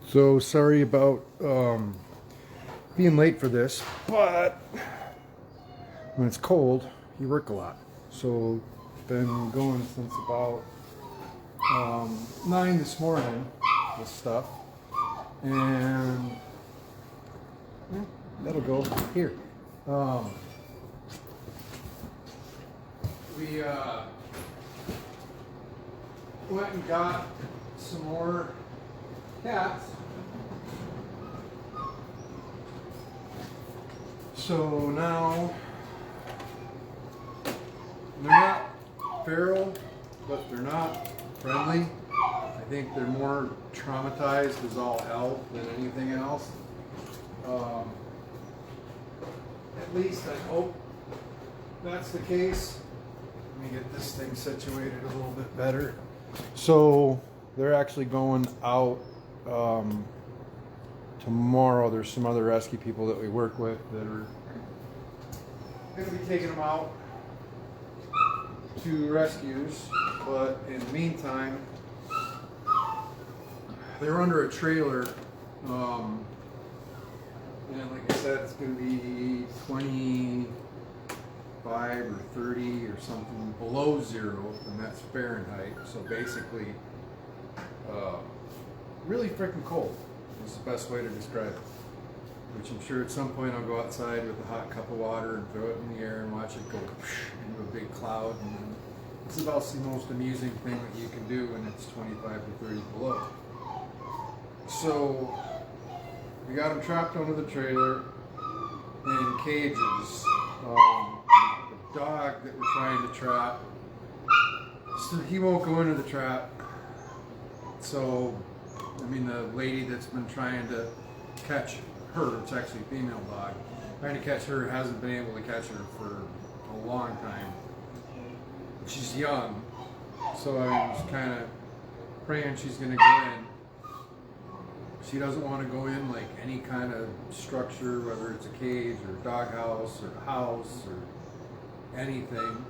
So sorry about being late for this, but when it's cold, you work a lot. So been going since about 9 this morning with stuff, and that'll go here. We went and got some more cats. So now they're not feral, but they're not friendly. I think they're more traumatized as all hell than anything else. At least I hope that's the case. Let me get this thing situated a little bit better. So they're actually going out tomorrow. There's some other rescue people that we work with that are going to be taking them out to rescues, but in the meantime they're under a trailer, and like I said, it's going to be 25 or 30 or something below zero, and that's Fahrenheit. So basically really freaking cold is the best way to describe it. Which I'm sure at some point I'll go outside with a hot cup of water and throw it in the air and watch it go into a big cloud. And it's about the most amusing thing that you can do when it's 25 to 30 below. So we got them trapped under the trailer in cages. The dog that we're trying to trap, so he won't go into the trap. So, I mean, the lady that's been trying to catch her, it's actually a female dog, trying to catch her, hasn't been able to catch her for a long time. She's young, so I was kind of praying she's going to go in. She doesn't want to go in like any kind of structure, whether it's a cage or a doghouse or a house or anything.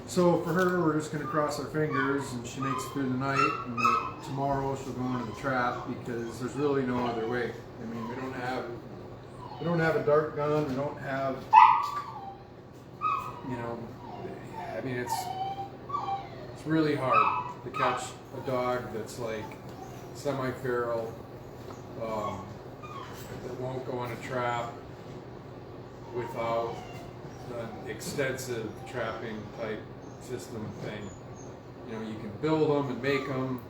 So for her, we're just going to cross our fingers and she makes it through the night, and that tomorrow she'll go into the trap, because there's really no other way. I mean, we don't have a dart gun. We don't have, I mean, it's really hard to catch a dog that's like semi-feral, that won't go in a trap without an extensive trapping type system thing. You can build them and make them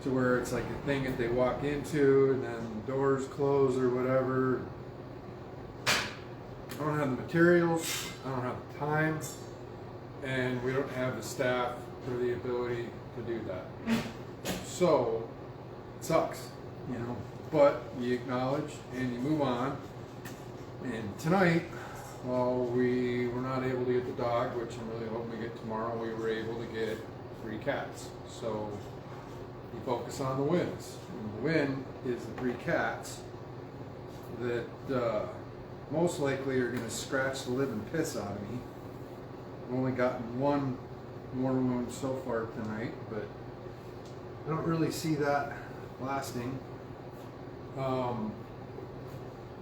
to where it's like a thing that they walk into and then doors close or whatever. I don't have the materials, I don't have the time, and we don't have the staff or the ability to do that. So it sucks, but you acknowledge and you move on. And tonight, well, we were not able to get the dog, which I'm really hoping we get tomorrow. We were able to get 3 cats. So you focus on the wins. And the win is the 3 cats that most likely are going to scratch the living piss out of me. I've only gotten 1 more wound so far tonight, but I don't really see that lasting.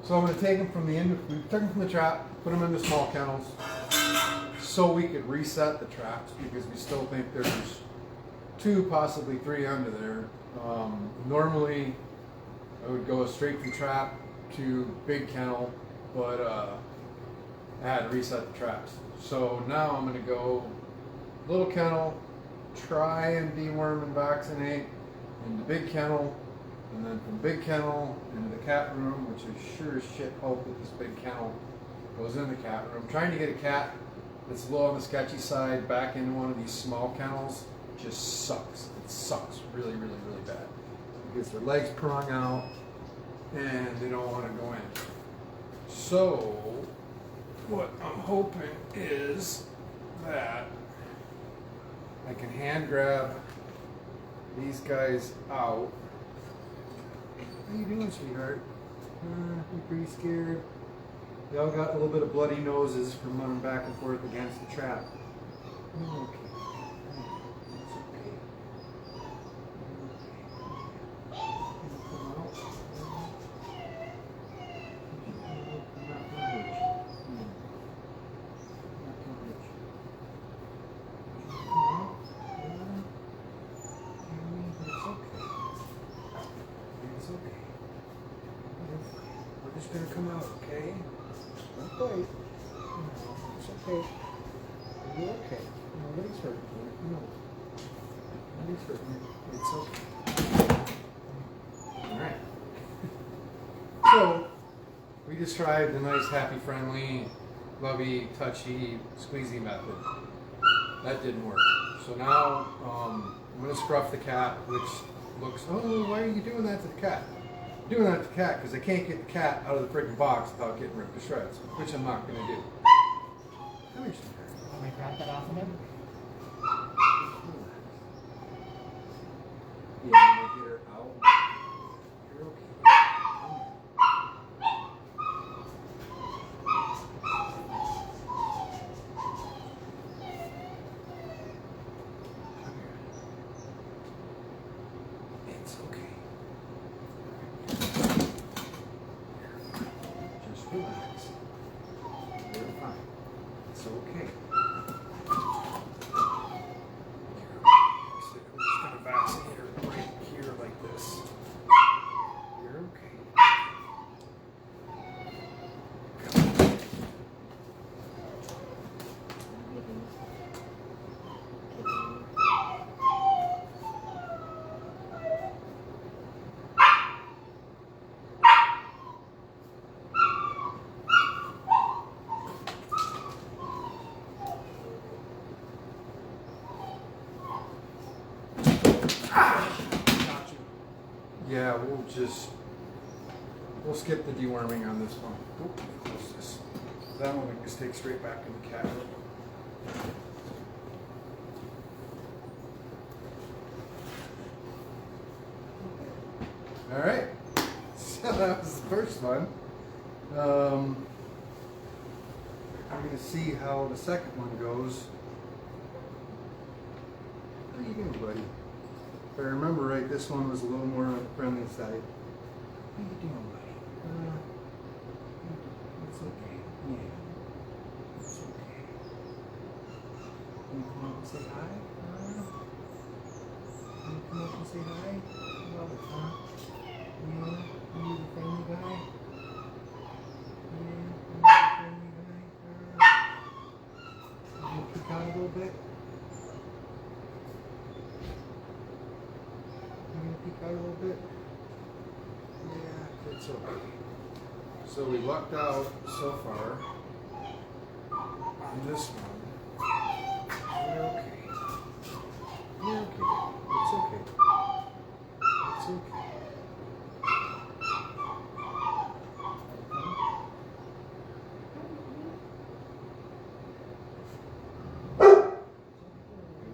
So I'm going to take them from we took them from the trap, put them into small kennels, so we could reset the traps, because we still think there's 2, possibly 3 under there. Normally, I would go straight from trap to big kennel, but I had to reset the traps. So now I'm going to go little kennel, try and deworm and vaccinate, into big kennel, and then from big kennel into the cat room, which I sure as shit hope that this big kennel goes in the cat room. I'm trying to get a cat that's a little on the sketchy side back into one of these small kennels. It just sucks. It sucks really, really, really bad, because their legs prong out and they don't want to go in. So what I'm hoping is that I can hand grab these guys out. What are you doing, sweetheart? You pretty scared? They all got a little bit of bloody noses from running back and forth against the trap. Okay. It's okay. gonna come out, okay? Don't fight. No, it's okay. You're okay. Nobody's hurting you. No. Nobody's hurting you. It's okay. Alright. So, we just tried the nice, happy, friendly, lovey, touchy, squeezy method. That didn't work. So now, I'm gonna scruff the cat, which looks, oh, why are you doing that to the cat? I'm doing that to the cat because I can't get the cat out of the freaking box without getting ripped to shreds, which I'm not gonna do. Come here, sweetheart. Want me to grab that off of him? Yeah, I'm gonna get her out. You're okay. It's okay. Just relax. You're fine. It's okay. I'm just gonna vaccinate her right here like this. You're okay. Yeah, we'll skip the deworming on this one. Oop, close this. That one we can just take straight back in the cat room. All right, so that was the first one. I'm gonna see how the second one goes. How you doing, buddy? If I remember right, this one was a little more on the friendly side. How you doing, buddy? It's okay. Yeah. It's okay. Can you come up and say hi? Can you come up and say hi? Love it, huh? Yeah. You the friendly guy? Yeah. You the friendly guy? You gonna peek out a little bit? Peek out a little bit. Yeah, it's okay. So we lucked out so far on this one. You're okay. You're okay. It's okay. It's okay.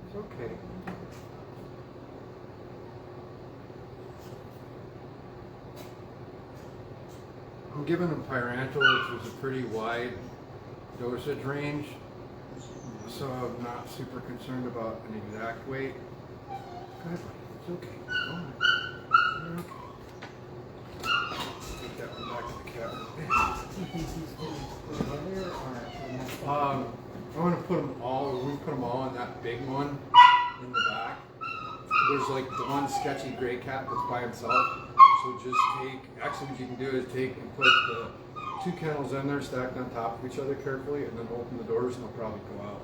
It's okay. I'm giving him Pyrantel, which was a pretty wide dosage range, so I'm not super concerned about an exact weight. Go ahead, buddy. It's okay. Go on. You're okay. Take that one back to the cat. I want to put them all. We put them all in that big one in the back. There's like the one sketchy gray cat that's by himself. So just take, actually what you can do is take and put the two kennels in there stacked on top of each other carefully and then open the doors and they'll probably go out.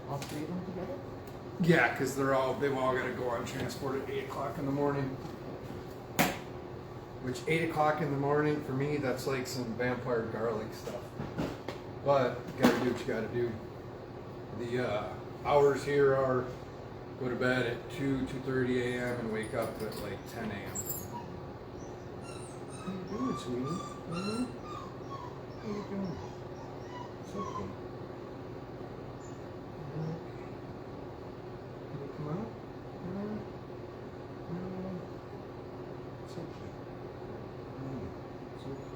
All three of them together? Yeah, because they've all got to go on transport at 8 o'clock in the morning. Which 8 o'clock in the morning, for me, that's like some vampire garlic stuff. But you gotta do what you gotta do. The hours here are go to bed at 2:30 a.m. and wake up at like 10 a.m. How you doing, sweetie? Mm-hmm. How you doing? It's okay. Okay. Can you come out? No. No. It's okay. No. It's okay.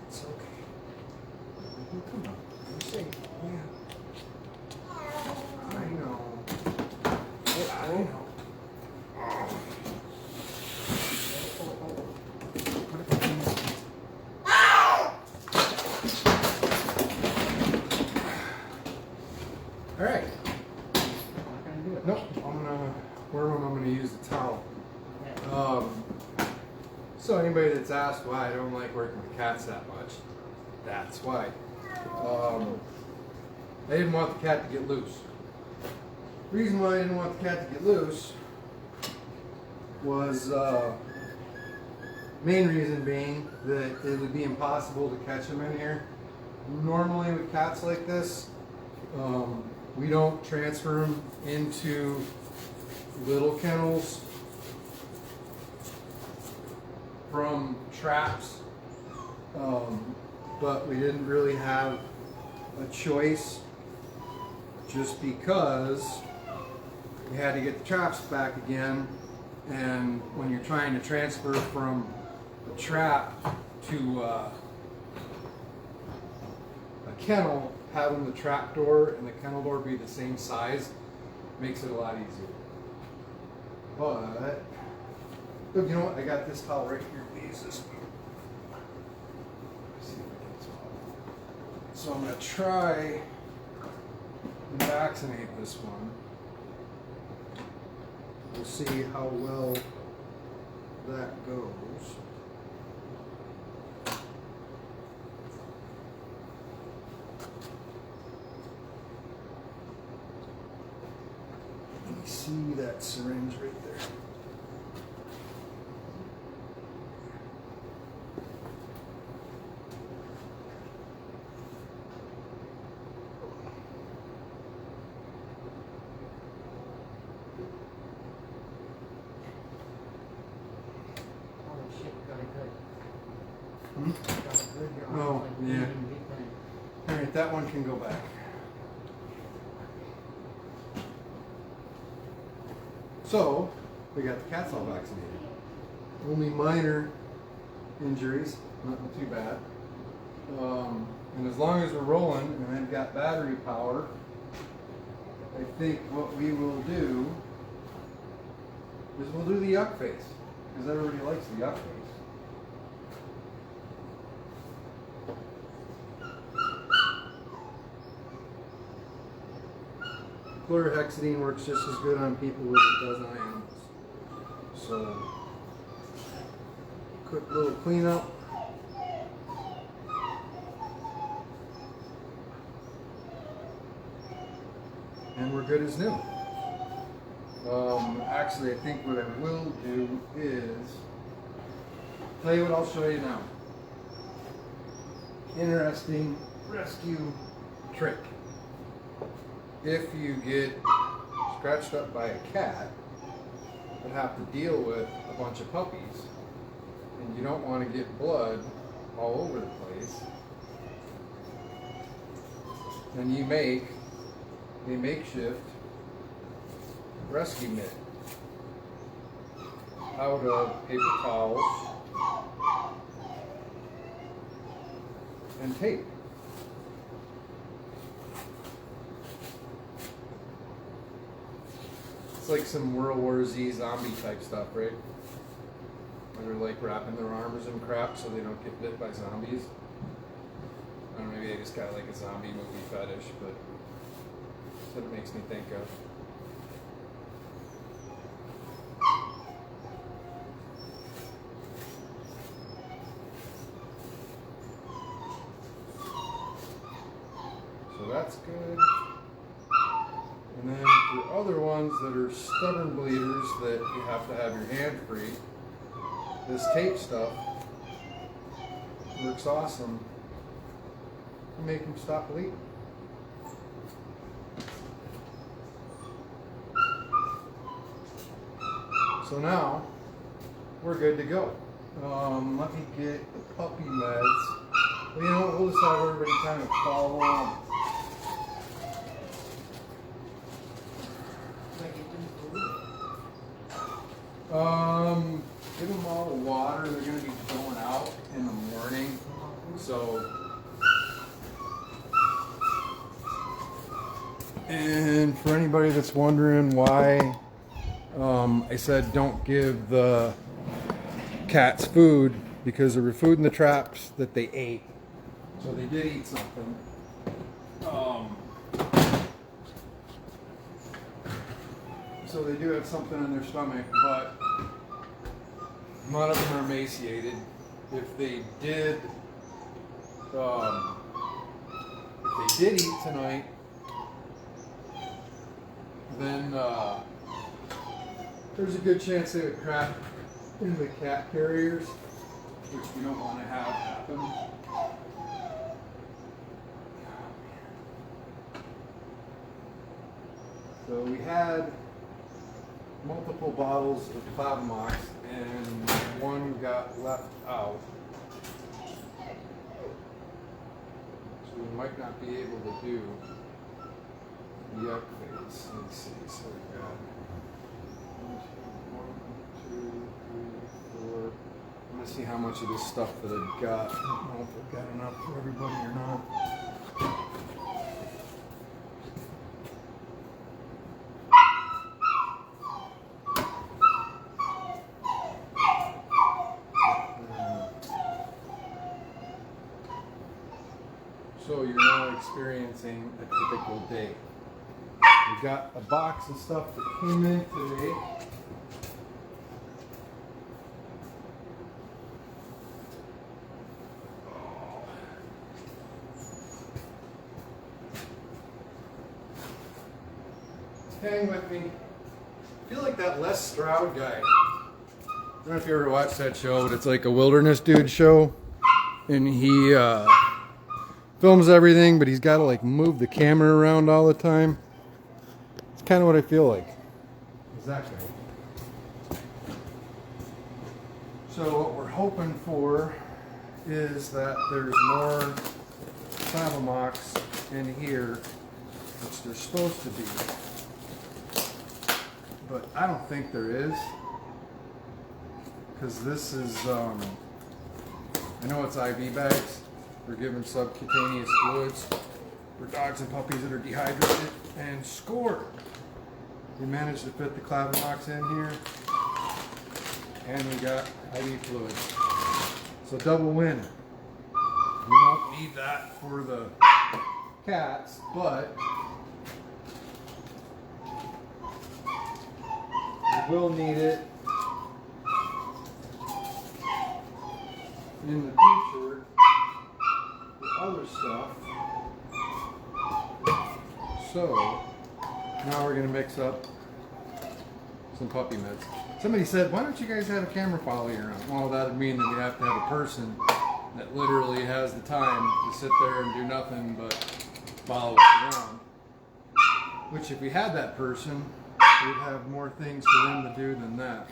It's okay. You come out. You're safe. Yeah. I know. I know. All right. I'm not gonna do it. Nope. I'm gonna or when I'm going to use the towel. Okay. So anybody that's asked why I don't like working with cats that much, that's why. I didn't want the cat to get loose. The reason why I didn't want the cat to get loose was main reason being that it would be impossible to catch him in here. Normally with cats like this, we don't transfer them into little kennels from traps, but we didn't really have a choice just because we had to get the traps back again, and when you're trying to transfer from a trap to a kennel, having the trap door and the kennel door be the same size makes it a lot easier. But look, you know what? I got this towel right here. Use this one. See if I can swallow. So I'm going to try and vaccinate this one. We'll see how well that goes. Let me see that syringe right there. Oh, yeah. Alright, that one can go back. So, we got the cats all vaccinated. Only minor injuries, nothing too bad. And as long as we're rolling and they've got battery power, I think what we will do is we'll do the yuck face, because everybody likes the yuck face. Chlorhexidine works just as good on people as it does on animals. So, quick little cleanup. And we're good as new. Actually, I think what I will do is tell you what I'll show you now. Interesting rescue trick. If you get scratched up by a cat and have to deal with a bunch of puppies, and you don't want to get blood all over the place, then you make a makeshift rescue mitt out of paper towels and tape. It's like some World War Z zombie type stuff, right? Where they're like wrapping their arms and crap so they don't get bit by zombies. I don't know, maybe they just got like a zombie movie fetish, but that's what it makes me think of. So that's good. And then for other ones that are stubborn bleeders that you have to have your hand free, this tape stuff works awesome to make them stop bleeding. So now we're good to go. Let me get the puppy meds. Well, you know what? We'll just have everybody kind of follow along. Give them all the water. They're going to be going out in the morning. So, and for anybody that's wondering why I said don't give the cats food, because there were food in the traps that they ate. So they did eat something. So they do have something in their stomach, but none of them are emaciated. If they did eat tonight, then there's a good chance they would crap in the cat carriers, which we don't want to have happen. So we had multiple bottles of Clavamox and one got left out. So we might not be able to do the yuck phase. Let's see. So we got 1, 2, 3, 4. I'm gonna see how much of this stuff that I've got. I don't know if I've got enough for everybody or not. So you're now experiencing a typical day. We got a box of stuff that came in today. Hang with me. I feel like that Les Stroud guy. I don't know if you ever watched that show, but it's like a wilderness dude show. And he films everything, but he's got to like move the camera around all the time. It's kind of what I feel like. Exactly. So what we're hoping for is that there's more Clavamox in here, which there's supposed to be. But I don't think there is, because this is, I know it's IV bags. They're giving subcutaneous fluids for dogs and puppies that are dehydrated, and score. We managed to fit the Clavamox in here, and we got IV fluids. So double win. We won't need that for the cats, but we will need it in the future for other stuff. So now we're going to mix up some puppy meds. Somebody said, why don't you guys have a camera follow you around? Well, that would mean that we have to have a person that literally has the time to sit there and do nothing but follow us around. Which if we had that person, we'd have more things for them to do than that.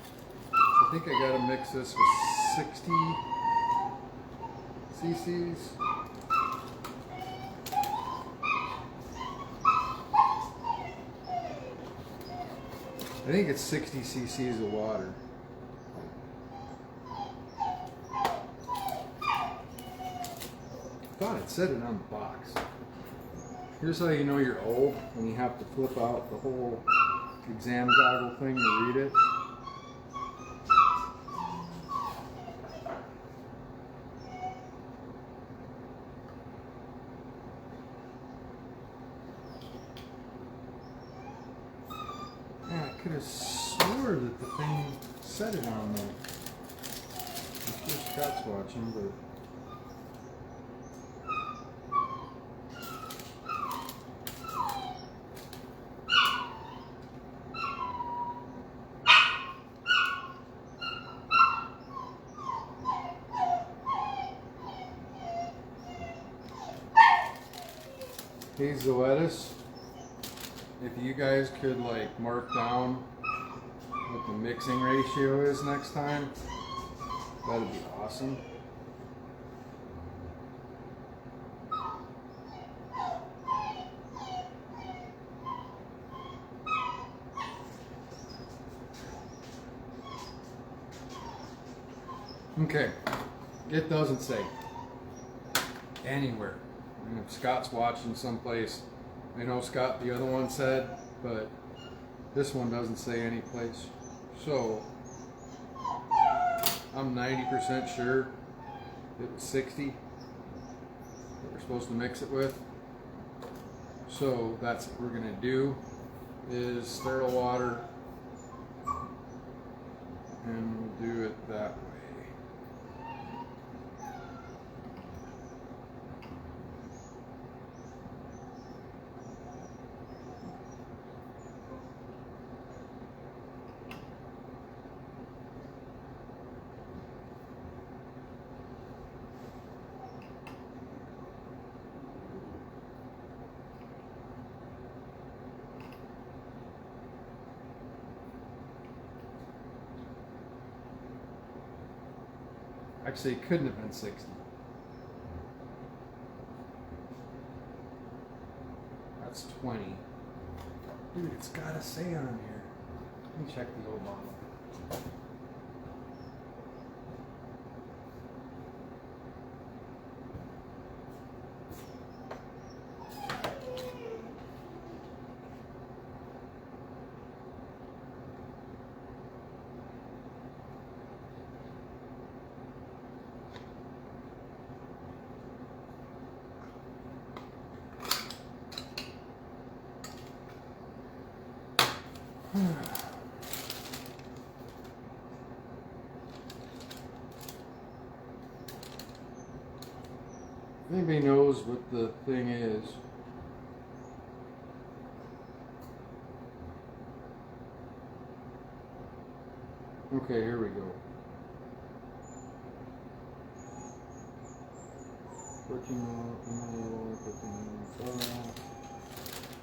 So I think I got to mix this with 60 cc's. I think it's 60 cc's of water. I thought it said it on the box. Here's how you know you're old, when you have to flip out the whole exam goggle thing to read it. Yeah, I could have swore that the thing said it on there. I'm sure Scott's watching, but hey Zoetis, if you guys could like mark down what the mixing ratio is next time, that'd be awesome. Okay, it doesn't say anywhere. And if Scott's watching someplace, I know Scott, the other one said, but this one doesn't say any place. So I'm 90% sure it was 60 that we're supposed to mix it with. So that's what we're gonna do, is stir the water and we'll do it that way. Actually, it couldn't have been 60. That's 20. Dude, it's gotta say on here. Let me check the old bottle. Anybody knows what the thing is? Okay, here we go. 14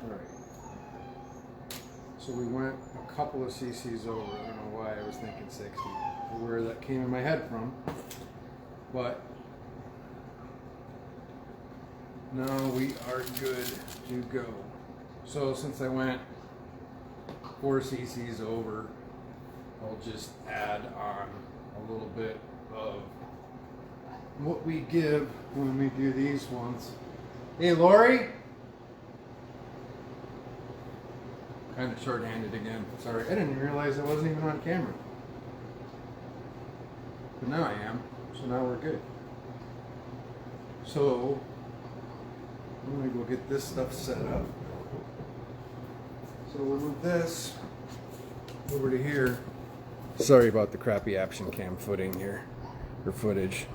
Alright. So we went a couple of cc's over. I don't know why I was thinking 60. Where that came in my head from. But now we are good to go. So since I went 4 cc's over, I'll just add on a little bit of what we give when we do these ones. Hey, Lori? Kind of short-handed again. Sorry, I didn't even realize I wasn't even on camera. But now I am, so now we're good. So, I'm gonna go get this stuff set up. So we'll move this over to here. Sorry about the crappy action cam footing here, or footage.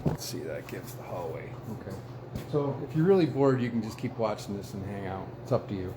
Let's see, that gives the hallway. Okay. So if you're really bored, you can just keep watching this and hang out. It's up to you.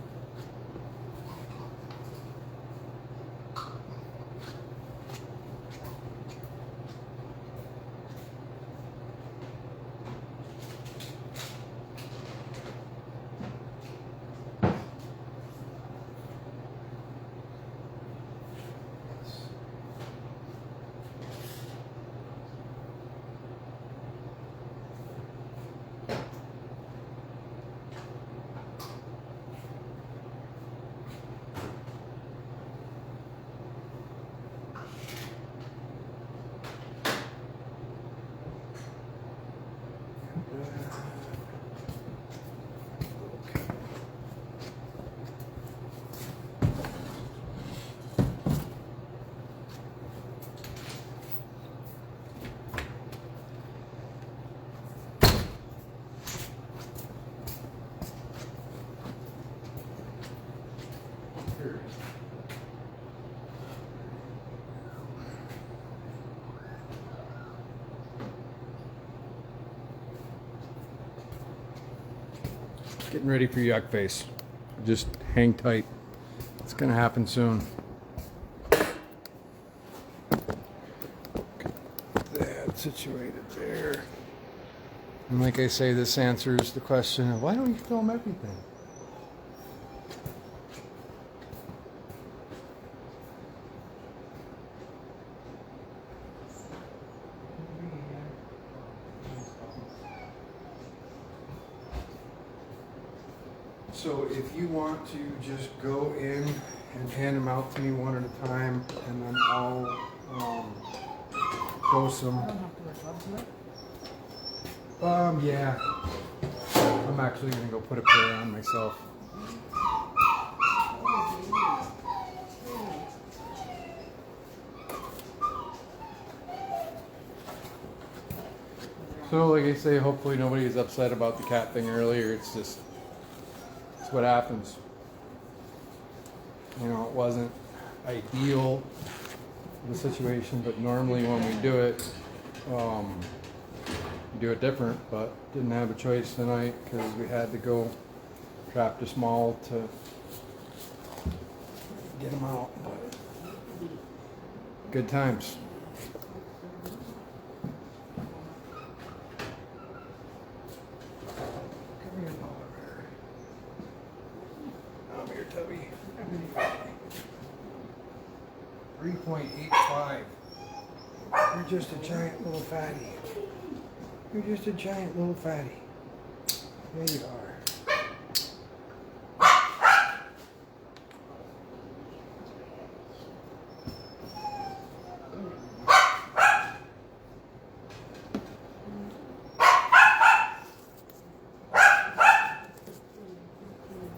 Getting ready for yuck face. Just hang tight. It's gonna happen soon. That situated there. And like I say, this answers the question of why don't you film everything? So if you want to just go in and hand them out to me one at a time, and then I'll go some. I don't have to wear gloves yet. Yeah. I'm actually gonna go put a pair on myself. So like I say, hopefully nobody is upset about the cat thing earlier. It's just, it's what happens. You know, it wasn't ideal, the situation, but normally when we do it, we do it different, but didn't have a choice tonight because we had to go trap the small to get them out. But good times. Come here, polar bear. Come here, Tubby. 3.85. You're just a giant little fatty. You're just a giant little fatty. There you are.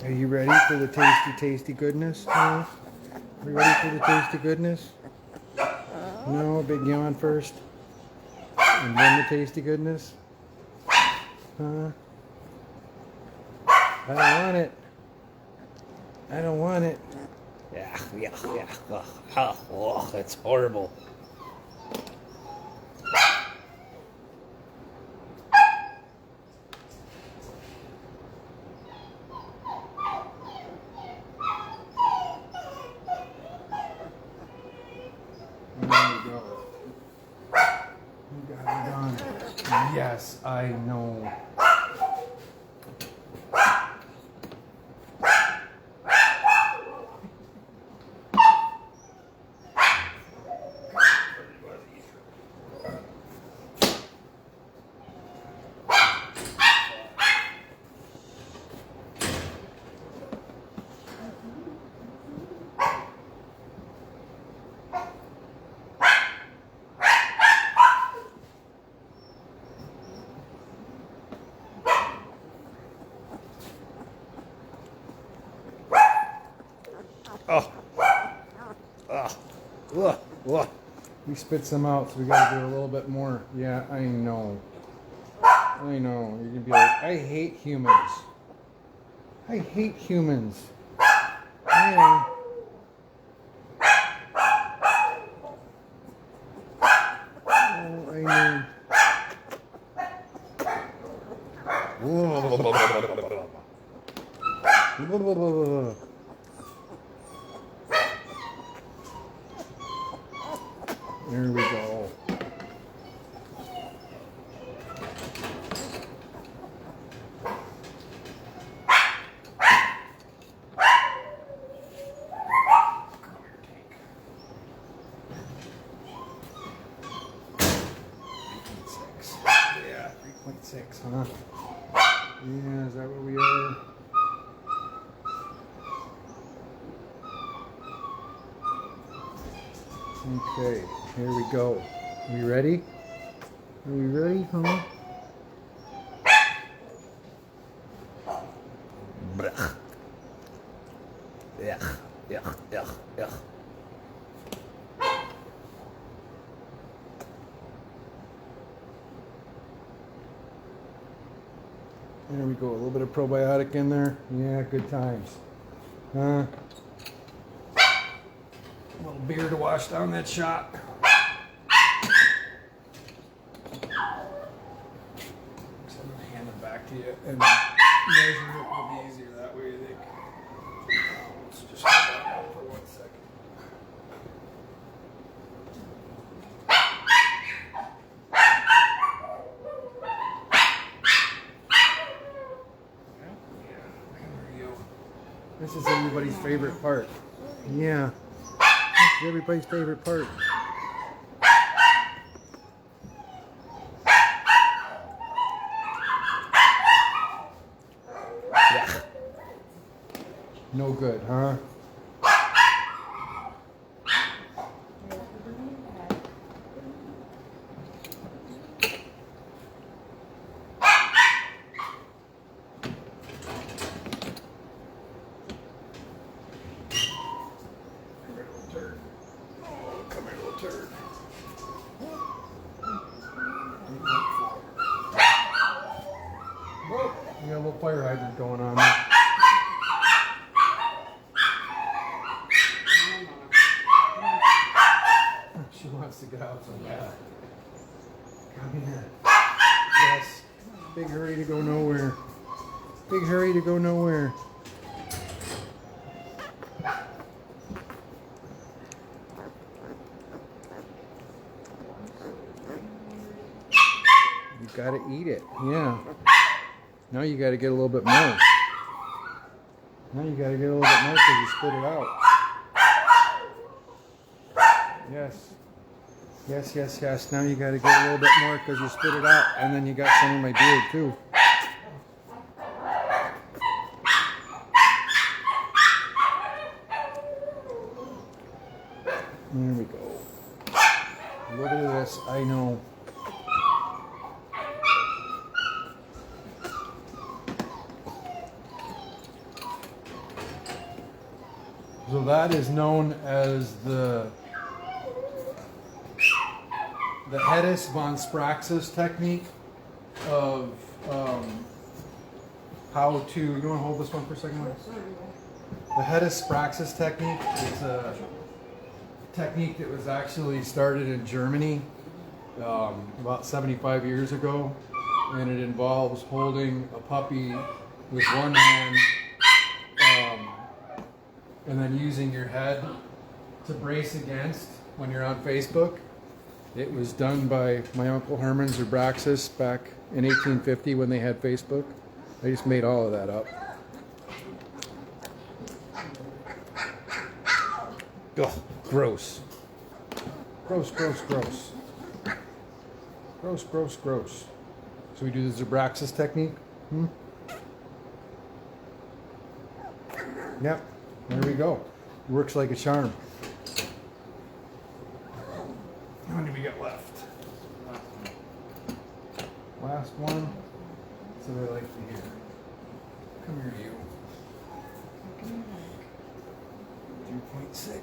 Are you ready for the tasty goodness? Huh? Are you ready for the tasty goodness? No, big yawn first. And then the tasty goodness? Huh? I don't want it. I don't want it. Yeah. Oh, it's horrible. There you go. You got it on. Yes, I know. He spits them out, so we gotta do a little bit more. Yeah, I know. I know. You're gonna be like, I hate humans. I hate humans. Yeah. Oh, I know. There we go. Yeah, 3.6, huh? Yeah, is that what we are? Okay, here we go. Are we ready? Are we ready, huh? Yeah. There we go, a little bit of probiotic in there. Yeah, good times. Huh? A little beer to wash down that shot. So I'm gonna hand it back to you and measure it will be easier that way, I think. Let's just hold that down for 1 second. This is everybody's favorite part. Yeah. This is everybody's favorite part. Yeah. No good, huh? Turd. Whoa, we got a little fire hydrant going on there. hurry to go nowhere. You gotta eat it. Yeah. Now you gotta get a little bit more. Now you gotta get a little bit more because you spit it out. Yes. Yes, yes, yes. Now you gotta get a little bit more because you spit it out. And then you got some in my beard too. There we go. Look at this. I know. So that is known as the Hedis von Spraxis technique of how to. You want to hold this one for a second? The Hedis Spraxis technique is a technique that was actually started in Germany about 75 years ago, and it involves holding a puppy with one hand and then using your head to brace against when you're on Facebook. It was done by my Uncle Herman Zerbraxis back in 1850 when they had Facebook. I just made all of that up. Ugh, gross. Gross, gross, gross. Gross, gross, gross. So we do the Zerbraxis technique? Yep, there we go. Works like a charm. How many we got left? Last one. So I like to hear. Come here, you. 2.6.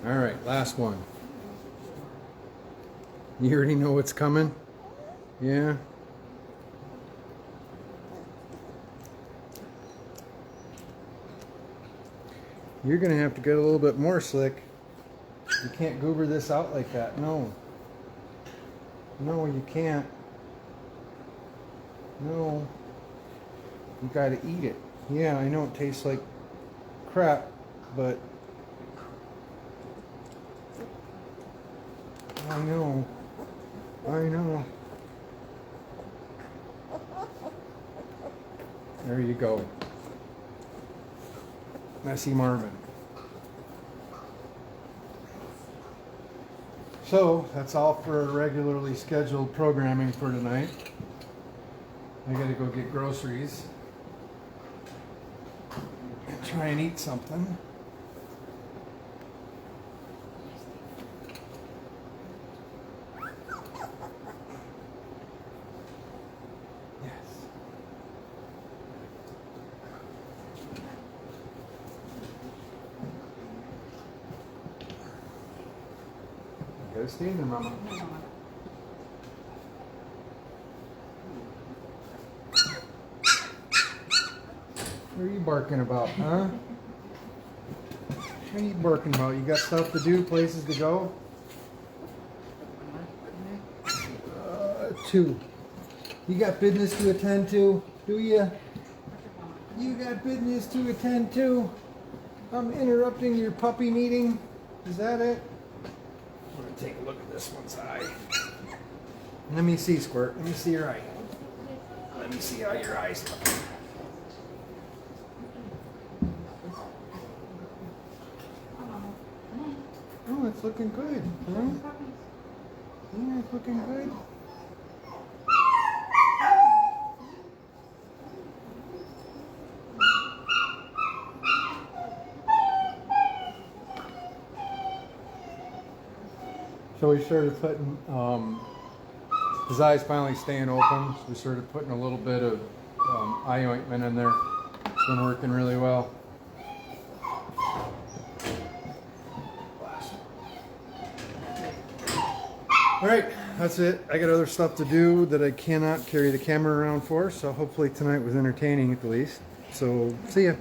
All right, last one. You already know what's coming? Yeah? You're gonna have to get a little bit more slick. You can't goober this out like that. No. No, you can't. No. You gotta eat it. Yeah, I know it tastes like crap, but I know. I know. There you go. Messy Marvin. So, that's all for regularly scheduled programming for tonight. I gotta go get groceries and try and eat something. Gotta stay in there, Mama. What are you barking about, huh? What are you barking about? You got stuff to do, places to go? 2. You got business to attend to, do you? You got business to attend to? I'm interrupting your puppy meeting. Is that it? I'm gonna take a look at this one's eye. Let me see, Squirt. Let me see your eye. Let me see how your eye's looking. Oh, it's looking good, huh? Yeah, it's looking good. So we started putting, his eyes finally staying open, so we started putting a little bit of eye ointment in there. It's been working really well. Alright, that's it. I got other stuff to do that I cannot carry the camera around for, so hopefully tonight was entertaining at the least. So, see ya.